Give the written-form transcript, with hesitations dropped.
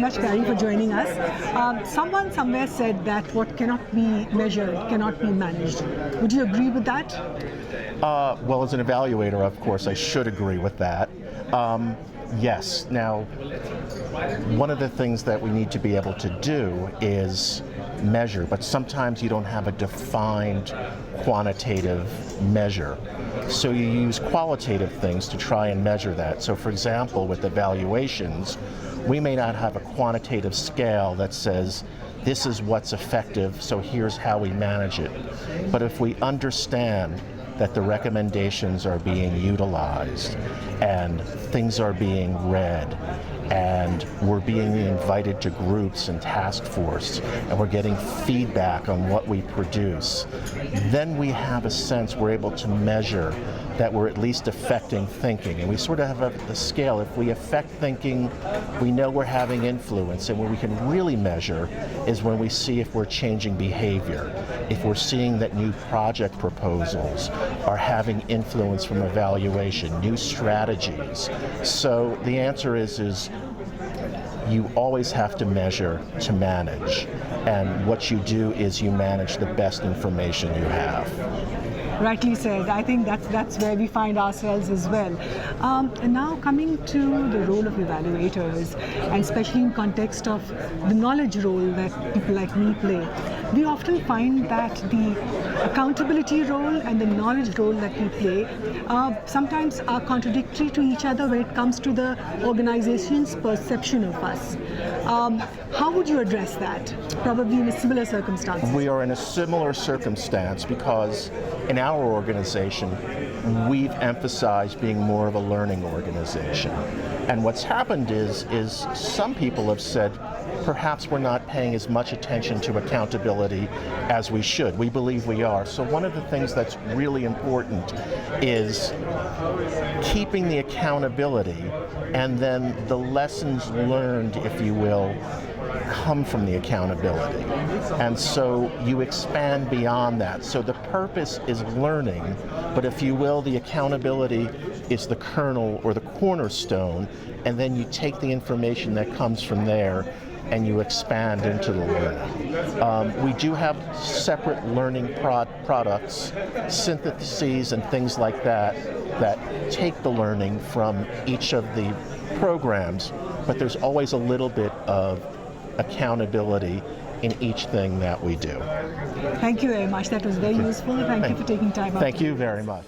much, Gary, for joining us. Someone somewhere said that what cannot be measured cannot be managed. Would you agree with that? Well, as an evaluator, of course, I should agree with that. Yes. Now, one of the things that we need to be able to do is measure, but sometimes you don't have a defined quantitative measure. So you use qualitative things to try and measure that. So for example, with evaluations, we may not have a quantitative scale that says, this is what's effective, so here's how we manage it. But if we understand that the recommendations are being utilized and things are being read and we're being invited to groups and task force and we're getting feedback on what we produce, then we have a sense we're able to measure that we're at least affecting thinking. And we sort of have the scale. If we affect thinking, we know we're having influence, and where we can really measure is when we see if we're changing behavior, if we're seeing that new project proposals are having influence from evaluation, new strategies. So the answer is you always have to measure to manage, and what you do is you manage the best information you have. Rightly said. I think that's where we find ourselves as well. And now coming to the role of evaluators, and especially in context of the knowledge role that people like me play, we often find that the accountability role and the knowledge role that we play sometimes are contradictory to each other when it comes to the organization's perception of us. How would you address that? Probably in a similar circumstance. We are in a similar circumstance because in our organization, we've emphasized being more of a learning organization. And what's happened is some people have said, perhaps we're not paying as much attention to accountability as we should. We believe we are. So one of the things that's really important is keeping the accountability, and then the lessons learned, if you will, come from the accountability. And so you expand beyond that. So the purpose is learning, but if you will, the accountability is the kernel or the cornerstone, and then you take the information that comes from there and you expand into the learning. We do have separate learning products, syntheses and things like that, that take the learning from each of the programs, but there's always a little bit of accountability in each thing that we do. Thank you very much. That was very useful. Thank you for taking time out. Thank you very much.